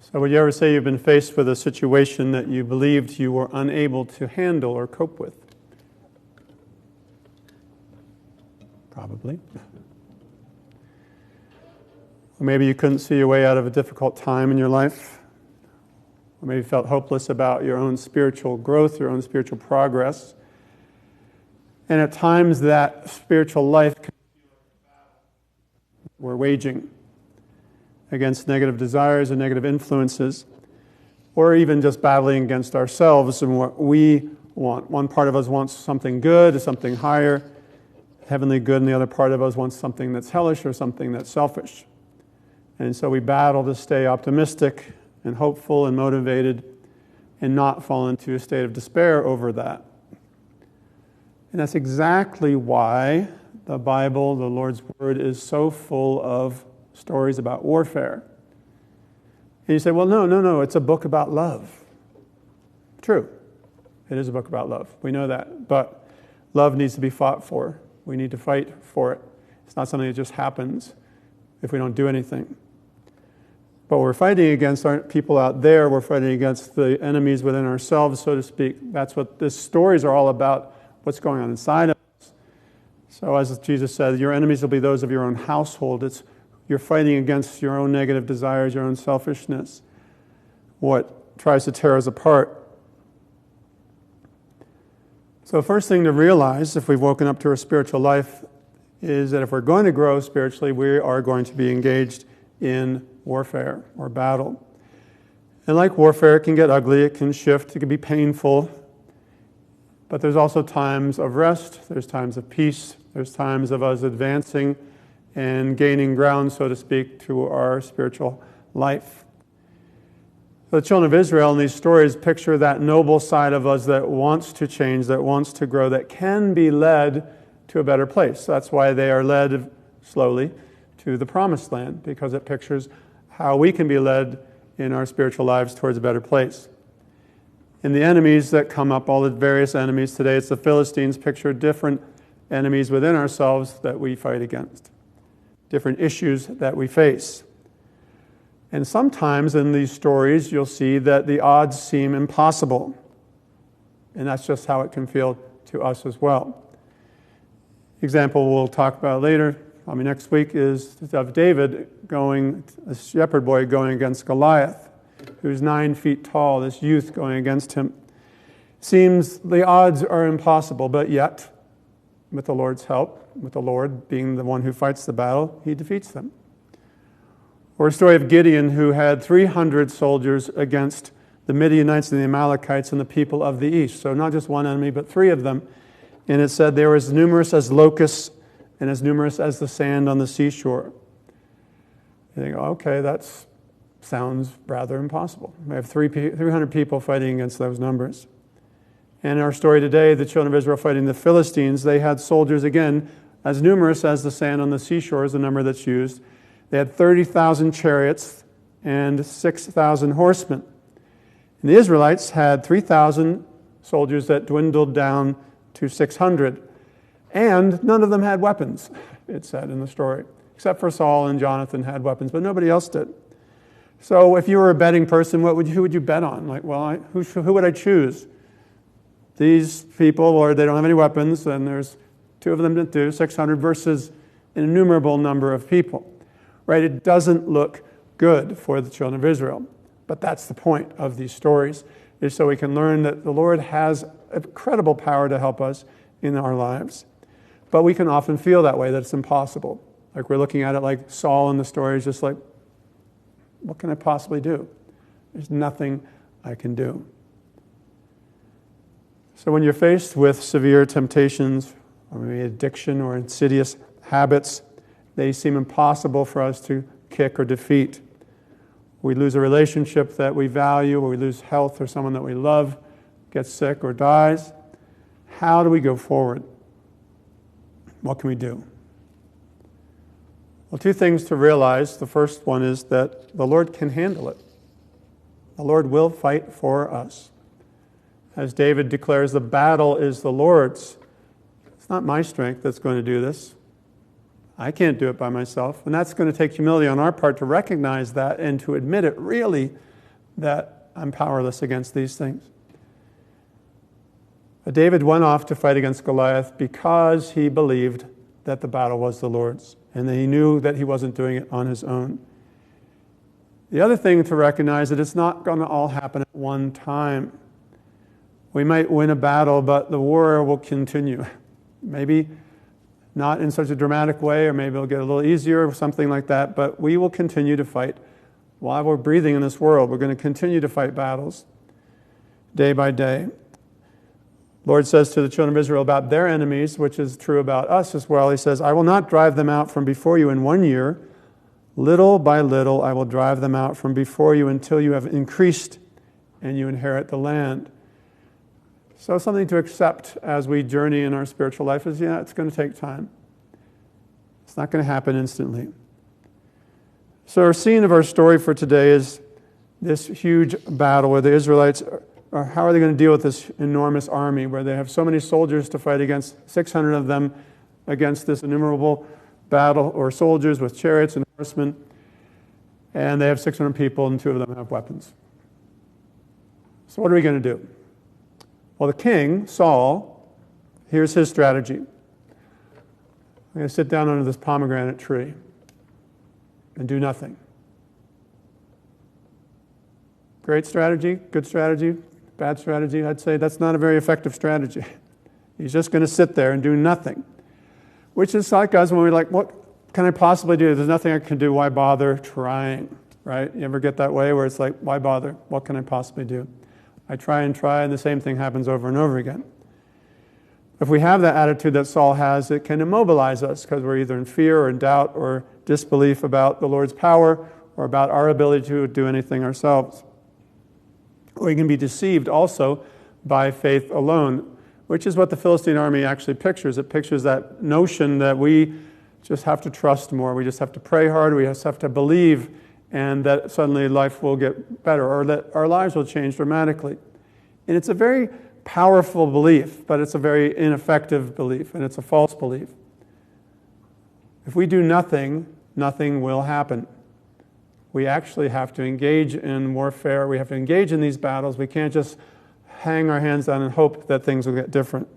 So would you ever say you've been faced with a situation that you believed you were unable to handle or cope with? Probably. Or maybe you couldn't see your way out of a difficult time in your life. Or maybe you felt hopeless about your own spiritual growth, your own spiritual progress. And at times that spiritual life can feel like a battle we're waging against negative desires and negative influences, or even just battling against ourselves and what we want. One part of us wants something good, something higher, heavenly good, and the other part of us wants something that's hellish or something that's selfish. And so we battle to stay optimistic and hopeful and motivated and not fall into a state of despair over that. And that's exactly why the Bible, the Lord's Word, is so full of stories about warfare. And you say, well, no, it's a book about love. True, it is a book about love. We know that. But love needs to be fought for. We need to fight for it. It's not something that just happens if we don't do anything. But we're fighting against aren't people out there. We're fighting against the enemies within ourselves, so to speak. That's what these stories are all about, what's going on inside of us. So as Jesus said, your enemies will be those of your own household. You're fighting against your own negative desires, your own selfishness, what tries to tear us apart. So the first thing to realize, if we've woken up to our spiritual life, is that if we're going to grow spiritually, we are going to be engaged in warfare or battle. And like warfare, it can get ugly, it can shift, it can be painful. But there's also times of rest, there's times of peace, there's times of us advancing and gaining ground, so to speak, to our spiritual life. The children of Israel in these stories picture that noble side of us that wants to change, that wants to grow, that can be led to a better place. That's why they are led slowly to the promised land, because it pictures how we can be led in our spiritual lives towards a better place. And the enemies that come up, all the various enemies today, it's the Philistines, picture different enemies within ourselves that we fight against, different issues that we face. And sometimes in these stories, you'll see that the odds seem impossible. And that's just how it can feel to us as well. Example we'll talk about later, probably next week, is of David a shepherd boy going against Goliath, who's 9 feet tall, this youth going against him. Seems the odds are impossible, but yet, with the Lord's help, with the Lord being the one who fights the battle, he defeats them. Or a story of Gideon, who had 300 soldiers against the Midianites and the Amalekites and the people of the east. So not just one enemy, but 3 of them. And it said they were as numerous as locusts and as numerous as the sand on the seashore. You think, okay, that sounds rather impossible. We have 300 people fighting against those numbers. And in our story today, the children of Israel fighting the Philistines, they had soldiers, again, as numerous as the sand on the seashore is the number that's used. They had 30,000 chariots and 6,000 horsemen. And the Israelites had 3,000 soldiers that dwindled down to 600. And none of them had weapons, it said in the story. Except for Saul and Jonathan had weapons, but nobody else did. So if you were a betting person, who would you bet on? Like, well, who would I choose? These people, or they don't have any weapons, and there's 2 of them that do, 600 versus an innumerable number of people. Right? It doesn't look good for the children of Israel. But that's the point of these stories, is so we can learn that the Lord has incredible power to help us in our lives. But we can often feel that way, that it's impossible. Like we're looking at it like Saul in the story is just like, what can I possibly do? There's nothing I can do. So when you're faced with severe temptations, or maybe addiction or insidious habits, they seem impossible for us to kick or defeat. We lose a relationship that we value, or we lose health, or someone that we love gets sick or dies. How do we go forward? What can we do? Well, 2 things to realize. The first one is that the Lord can handle it. The Lord will fight for us. As David declares, the battle is the Lord's. It's not my strength that's going to do this. I can't do it by myself. And that's going to take humility on our part to recognize that and to admit it really that I'm powerless against these things. But David went off to fight against Goliath because he believed that the battle was the Lord's, and that he knew that he wasn't doing it on his own. The other thing to recognize is that it's not going to all happen at one time. We might win a battle, but the war will continue. Maybe not in such a dramatic way, or maybe it'll get a little easier or something like that, but we will continue to fight. While we're breathing in this world, we're going to continue to fight battles day by day. Lord says to the children of Israel about their enemies, which is true about us as well. He says, I will not drive them out from before you in 1 year. Little by little I will drive them out from before you until you have increased and you inherit the land. So something to accept as we journey in our spiritual life is, it's going to take time. It's not going to happen instantly. So our scene of our story for today is this huge battle where the Israelites or how are they going to deal with this enormous army where they have so many soldiers to fight against, 600 of them against this innumerable battle, or soldiers with chariots and horsemen, and they have 600 people and 2 of them have weapons. So what are we going to do? Well, the king, Saul, here's his strategy. I'm going to sit down under this pomegranate tree and do nothing. Great strategy, good strategy, bad strategy. I'd say that's not a very effective strategy. He's just going to sit there and do nothing. Which is like us when we're like, what can I possibly do? There's nothing I can do. Why bother trying? Right? You ever get that way where it's like, why bother? What can I possibly do? I try, and the same thing happens over and over again. If we have that attitude that Saul has, it can immobilize us because we're either in fear or in doubt or disbelief about the Lord's power or about our ability to do anything ourselves. We can be deceived also by faith alone, which is what the Philistine army actually pictures. It pictures that notion that we just have to trust more, we just have to pray hard, we just have to believe, and that suddenly life will get better, or that our lives will change dramatically. And it's a very powerful belief, but it's a very ineffective belief, and it's a false belief. If we do nothing, nothing will happen. We actually have to engage in warfare. We have to engage in these battles. We can't just hang our hands down and hope that things will get different.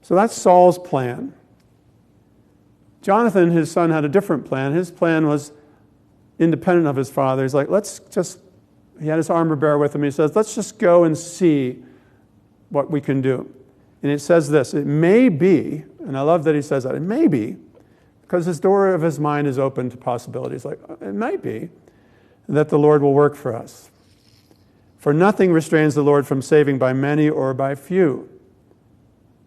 So that's Saul's plan. Jonathan, his son, had a different plan. His plan was independent of his father. He's like, he had his armor bearer with him. He says, let's just go and see what we can do. And it says this, it may be, and I love that he says that, it may be, because his door of his mind is open to possibilities. Like, it might be that the Lord will work for us. For nothing restrains the Lord from saving by many or by few.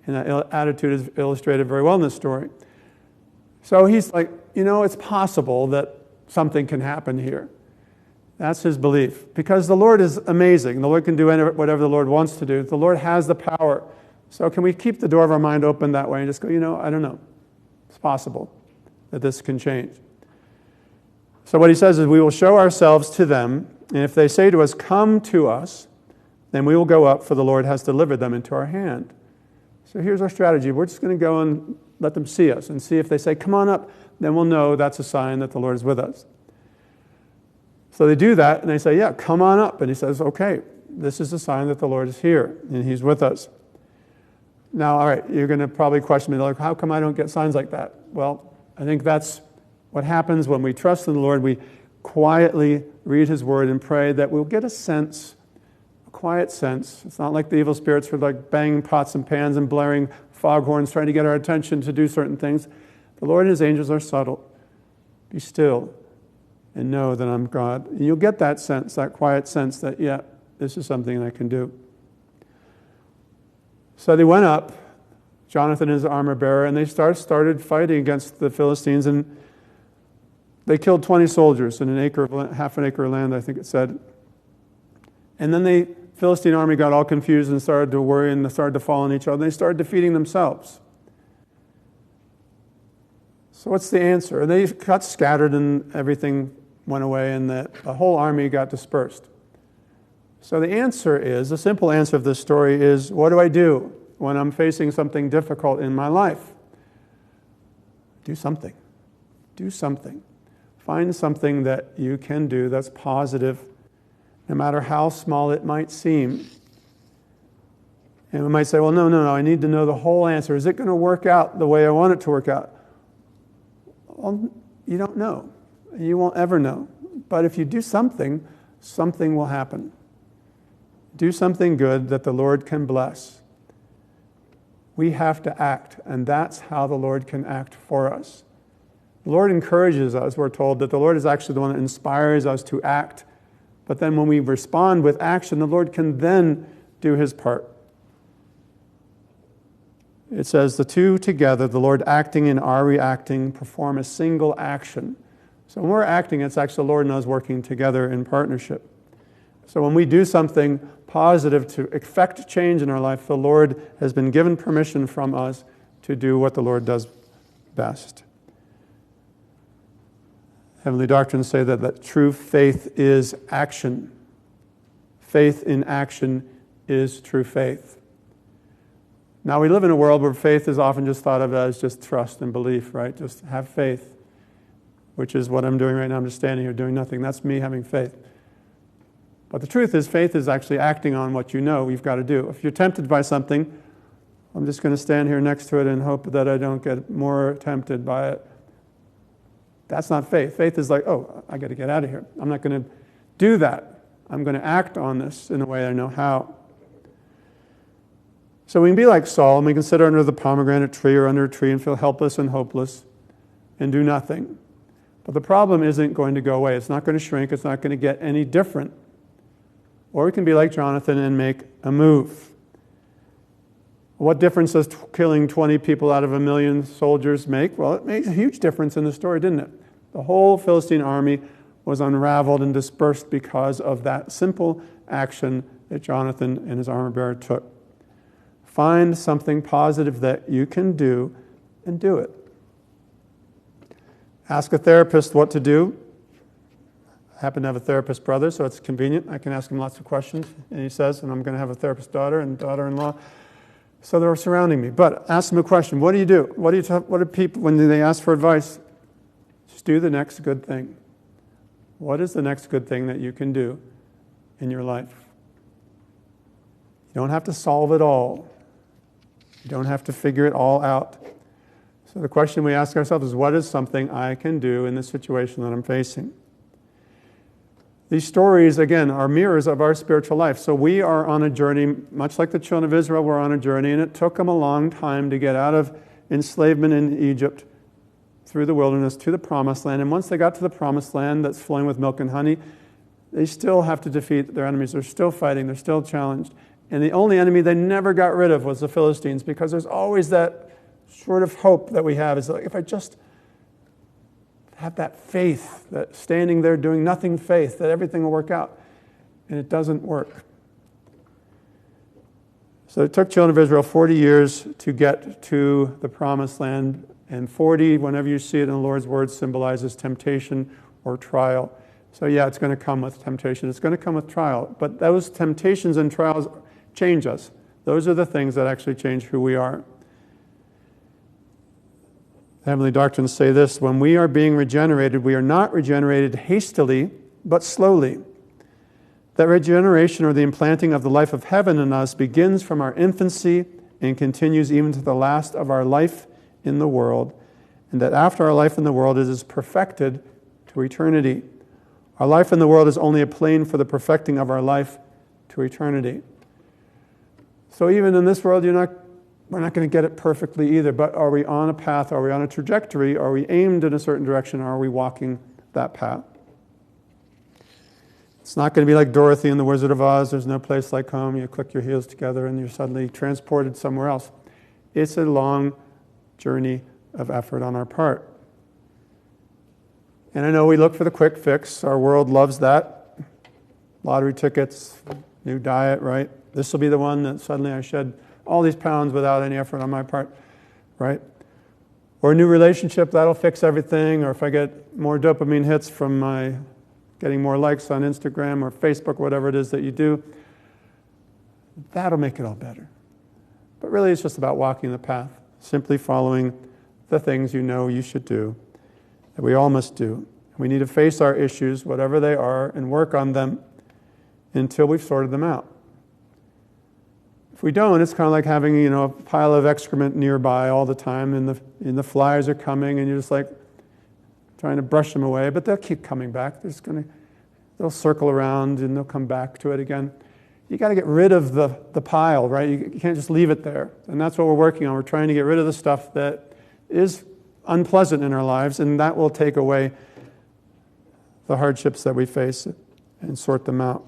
And that attitude is illustrated very well in this story. So he's like, it's possible that something can happen here. That's his belief. Because the Lord is amazing. The Lord can do whatever the Lord wants to do. The Lord has the power. So can we keep the door of our mind open that way and just go, I don't know. It's possible that this can change. So what he says is, we will show ourselves to them, and if they say to us, come to us, then we will go up, for the Lord has delivered them into our hand. So here's our strategy. We're just going to go and let them see us, and see if they say, come on up, then we'll know that's a sign that the Lord is with us. So they do that, and they say, yeah, come on up. And he says, okay, this is a sign that the Lord is here, and he's with us. Now, all right, you're going to probably question me, like, how come I don't get signs like that? Well, I think that's what happens when we trust in the Lord. We quietly read his word and pray that we'll get a quiet sense. It's not like the evil spirits who are like banging pots and pans and blaring foghorns trying to get our attention to do certain things. The Lord and his angels are subtle. Be still and know that I'm God. And you'll get that sense, that quiet sense that, yeah, this is something I can do. So they went up, Jonathan and his armor bearer, and they started fighting against the Philistines, and they killed 20 soldiers in half an acre of land, I think it said. And then the Philistine army got all confused and started to worry and started to fall on each other. They started defeating themselves. So what's the answer? They got scattered and everything went away, and the whole army got dispersed. So the simple answer of this story is, what do I do when I'm facing something difficult in my life? Do something. Do something. Find something that you can do that's positive, no matter how small it might seem. And we might say, well, no, I need to know the whole answer. Is it going to work out the way I want it to work out? Well, you don't know. You won't ever know. But if you do something, something will happen. Do something good that the Lord can bless. We have to act, and that's how the Lord can act for us. The Lord encourages us. We're told that the Lord is actually the one that inspires us to act. But then when we respond with action, the Lord can then do his part. It says, the two together, the Lord acting and our reacting, perform a single action. So when we're acting, it's actually the Lord and us working together in partnership. So when we do something positive to effect change in our life, the Lord has been given permission from us to do what the Lord does best. Heavenly doctrines say that true faith is action. Faith in action is true faith. Now, we live in a world where faith is often just thought of as just trust and belief, right? Just have faith, which is what I'm doing right now. I'm just standing here doing nothing. That's me having faith. But the truth is, faith is actually acting on what you know you've got to do. If you're tempted by something, I'm just going to stand here next to it and hope that I don't get more tempted by it. That's not faith. Faith is like, oh, I got to get out of here. I'm not going to do that. I'm going to act on this in a way I know how. So we can be like Saul, and we can sit under the pomegranate tree or under a tree and feel helpless and hopeless and do nothing. But the problem isn't going to go away. It's not going to shrink. It's not going to get any different. Or we can be like Jonathan and make a move. What difference does killing 20 people out of 1 million soldiers make? Well, it made a huge difference in the story, didn't it? The whole Philistine army was unraveled and dispersed because of that simple action that Jonathan and his armor bearer took. Find something positive that you can do and do it. Ask a therapist what to do. I happen to have a therapist brother, so it's convenient. I can ask him lots of questions. And he says, and I'm going to have a therapist daughter and daughter-in-law. So they're surrounding me. But ask them a question. What do you do? What do people, when they ask for advice? Just do the next good thing. What is the next good thing that you can do in your life? You don't have to solve it all. You don't have to figure it all out. So the question we ask ourselves is, what is something I can do in this situation that I'm facing? These stories, again, are mirrors of our spiritual life. So we are on a journey, much like the children of Israel were on a journey, and it took them a long time to get out of enslavement in Egypt through the wilderness to the promised land. And once they got to the promised land that's flowing with milk and honey, they still have to defeat their enemies. They're still fighting. They're still challenged. And the only enemy they never got rid of was the Philistines, because there's always that sort of hope that we have is like, if I just have that faith, that standing there doing nothing faith, that everything will work out. And it doesn't work. So it took children of Israel 40 years to get to the promised land. And 40, whenever you see it in the Lord's word, symbolizes temptation or trial. So yeah, it's going to come with temptation. It's going to come with trial. But those temptations and trials change us. Those are the things that actually change who we are. Heavenly doctrines say this: when we are being regenerated, we are not regenerated hastily, but slowly. That regeneration, or the implanting of the life of heaven in us, begins from our infancy and continues even to the last of our life in the world, and that after our life in the world it is perfected to eternity. Our life in the world is only a plane for the perfecting of our life to eternity. So even in this world, we're not going to get it perfectly either, but are we on a path? Are we on a trajectory? Are we aimed in a certain direction? Are we walking that path? It's not going to be like Dorothy and the Wizard of Oz. There's no place like home. You click your heels together and you're suddenly transported somewhere else. It's a long journey of effort on our part. And I know we look for the quick fix. Our world loves that. Lottery tickets, new diet, right? This will be the one that suddenly I shed all these pounds without any effort on my part, right? Or a new relationship, that'll fix everything. Or if I get more dopamine hits from my getting more likes on Instagram or Facebook, whatever it is that you do, that'll make it all better. But really, it's just about walking the path, simply following the things you know you should do, that we all must do. We need to face our issues, whatever they are, and work on them until we've sorted them out. If we don't, it's kind of like having, a pile of excrement nearby all the time, and the flies are coming, and you're just like trying to brush them away, but they'll keep coming back. They'll circle around and they'll come back to it again. You got to get rid of the pile, right? You can't just leave it there. And that's what we're working on. We're trying to get rid of the stuff that is unpleasant in our lives, and that will take away the hardships that we face and sort them out.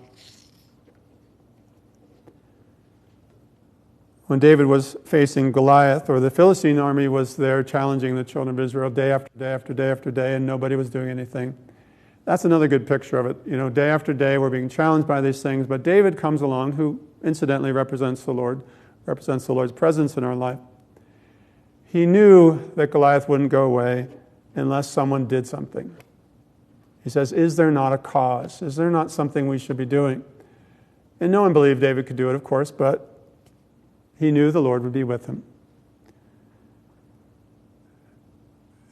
When David was facing Goliath, or the Philistine army was there challenging the children of Israel day after day after day after day, and nobody was doing anything. That's another good picture of it. Day after day we're being challenged by these things, but David comes along, who incidentally represents the Lord's presence in our life. He knew that Goliath wouldn't go away unless someone did something. He says, is there not a cause? Is there not something we should be doing? And no one believed David could do it, of course, but he knew the Lord would be with him.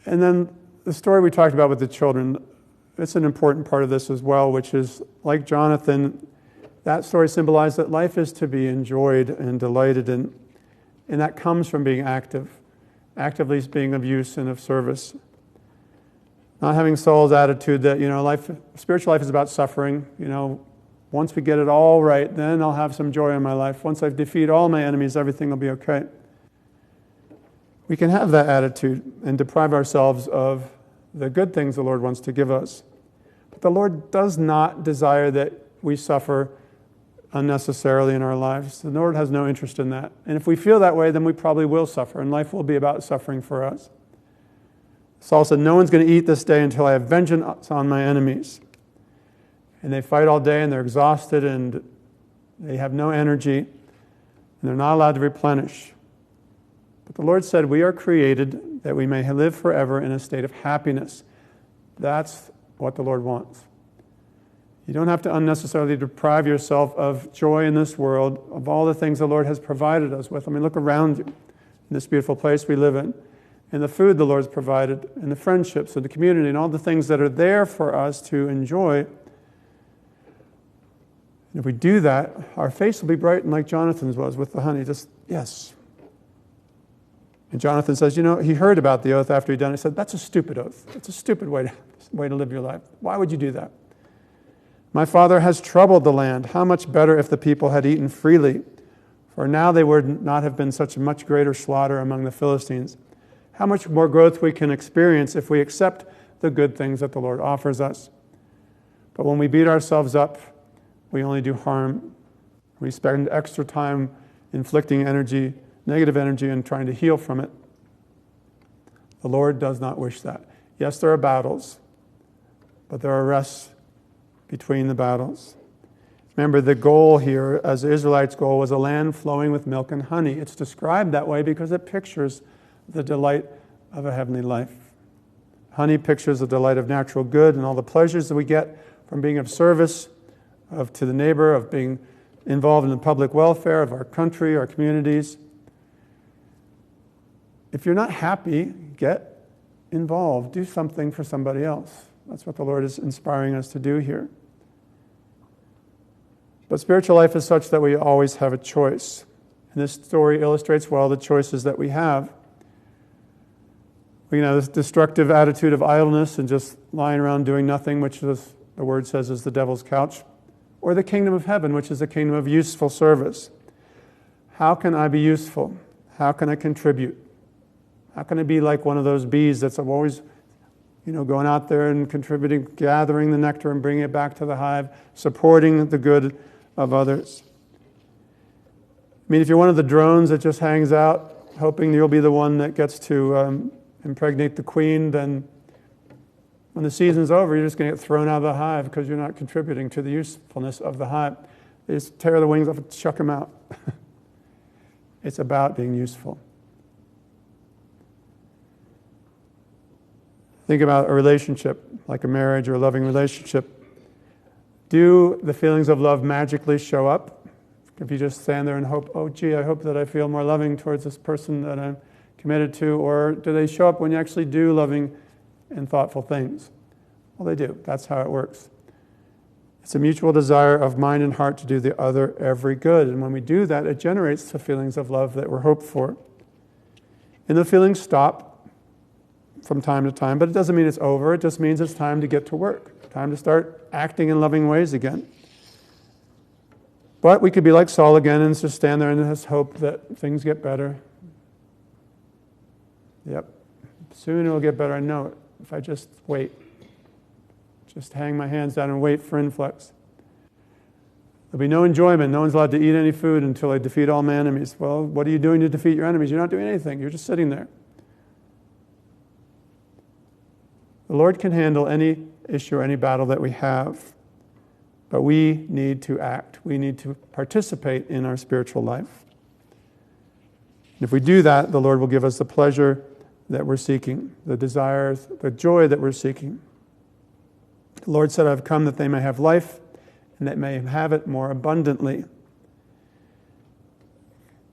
And then the story we talked about with the children, it's an important part of this as well, which is, like Jonathan, that story symbolized that life is to be enjoyed and delighted in, and that comes from being actively being of use and of service. Not having Saul's attitude that, spiritual life is about suffering. Once we get it all right, then I'll have some joy in my life. Once I've defeated all my enemies, everything will be okay. We can have that attitude and deprive ourselves of the good things the Lord wants to give us. But the Lord does not desire that we suffer unnecessarily in our lives. The Lord has no interest in that. And if we feel that way, then we probably will suffer, and life will be about suffering for us. Saul said, no one's going to eat this day until I have vengeance on my enemies. And they fight all day, and they're exhausted, and they have no energy, and they're not allowed to replenish. But the Lord said, we are created that we may live forever in a state of happiness. That's what the Lord wants. You don't have to unnecessarily deprive yourself of joy in this world, of all the things the Lord has provided us with. Look around you in this beautiful place we live in, and the food the Lord's provided, and the friendships, and the community, and all the things that are there for us to enjoy. And if we do that, our face will be brightened like Jonathan's was with the honey. Just, yes. And Jonathan says, he heard about the oath after he'd done it. He said, that's a stupid oath. It's a stupid way to live your life. Why would you do that? My father has troubled the land. How much better if the people had eaten freely? For now they would not have been such a much greater slaughter among the Philistines. How much more growth we can experience if we accept the good things that the Lord offers us. But when we beat ourselves up, we only do harm. We spend extra time inflicting negative energy, and trying to heal from it. The Lord does not wish that. Yes, there are battles, but there are rests between the battles. Remember, the goal here, as the Israelites' goal, was a land flowing with milk and honey. It's described that way because it pictures the delight of a heavenly life. Honey pictures the delight of natural good and all the pleasures that we get from being of service to the neighbor, of being involved in the public welfare of our country, our communities. If you're not happy, get involved. Do something for somebody else. That's what the Lord is inspiring us to do here. But spiritual life is such that we always have a choice. And this story illustrates well the choices that we have. This destructive attitude of idleness and just lying around doing nothing, which the word says is the devil's couch. Or the kingdom of heaven, which is the kingdom of useful service. How can I be useful? How can I contribute? How can I be like one of those bees that's always, going out there and contributing, gathering the nectar and bringing it back to the hive, supporting the good of others? If you're one of the drones that just hangs out, hoping you'll be the one that gets to impregnate the queen, then when the season's over, you're just going to get thrown out of the hive because you're not contributing to the usefulness of the hive. They just tear the wings off and chuck them out. It's about being useful. Think about a relationship, like a marriage or a loving relationship. Do the feelings of love magically show up? If you just stand there and hope, I hope that I feel more loving towards this person that I'm committed to, or do they show up when you actually do loving and thoughtful things? Well, they do. That's how it works. It's a mutual desire of mind and heart to do the other every good. And when we do that, it generates the feelings of love that we're hoped for. And the feelings stop from time to time, but it doesn't mean it's over. It just means it's time to get to work, time to start acting in loving ways again. But we could be like Saul again and just stand there and just hope that things get better. Yep, soon it'll get better. I know it. If I just wait. Just hang my hands down and wait for influx. There'll be no enjoyment. No one's allowed to eat any food until I defeat all my enemies. Well, what are you doing to defeat your enemies? You're not doing anything. You're just sitting there. The Lord can handle any issue or any battle that we have, but we need to act. We need to participate in our spiritual life. And if we do that, the Lord will give us the pleasure that we're seeking, the desires, the joy that we're seeking. The Lord said, I've come that they may have life and that may have it more abundantly.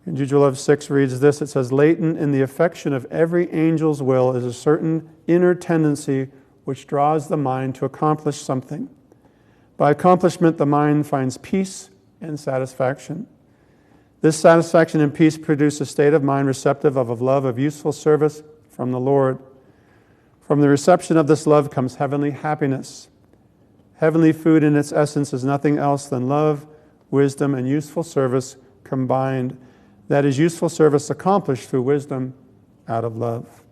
And Jude 11:6 reads this, it says, latent in the affection of every angel's will is a certain inner tendency which draws the mind to accomplish something. By accomplishment, the mind finds peace and satisfaction. This satisfaction and peace produce a state of mind receptive of love, of useful service from the Lord. From the reception of this love comes heavenly happiness. Heavenly food in its essence is nothing else than love, wisdom, and useful service combined. That is useful service accomplished through wisdom out of love.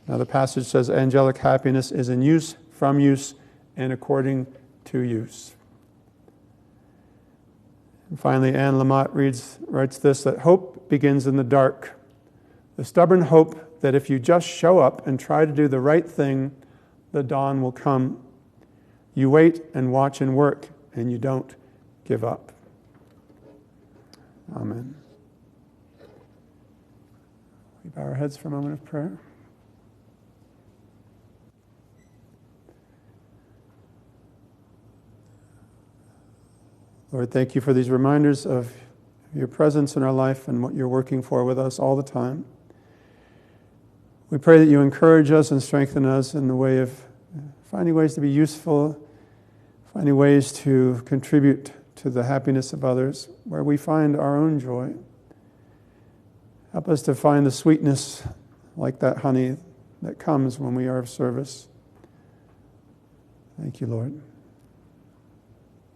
Now the passage says, angelic happiness is in use, from use, and according to use. And finally, Anne Lamott writes this, that hope begins in the dark. The stubborn hope that if you just show up and try to do the right thing, the dawn will come. You wait and watch and work, and you don't give up. Amen. We bow our heads for a moment of prayer. Lord, thank you for these reminders of your presence in our life and what you're working for with us all the time. We pray that you encourage us and strengthen us in the way of finding ways to be useful, finding ways to contribute to the happiness of others, where we find our own joy. Help us to find the sweetness like that honey that comes when we are of service. Thank you, Lord.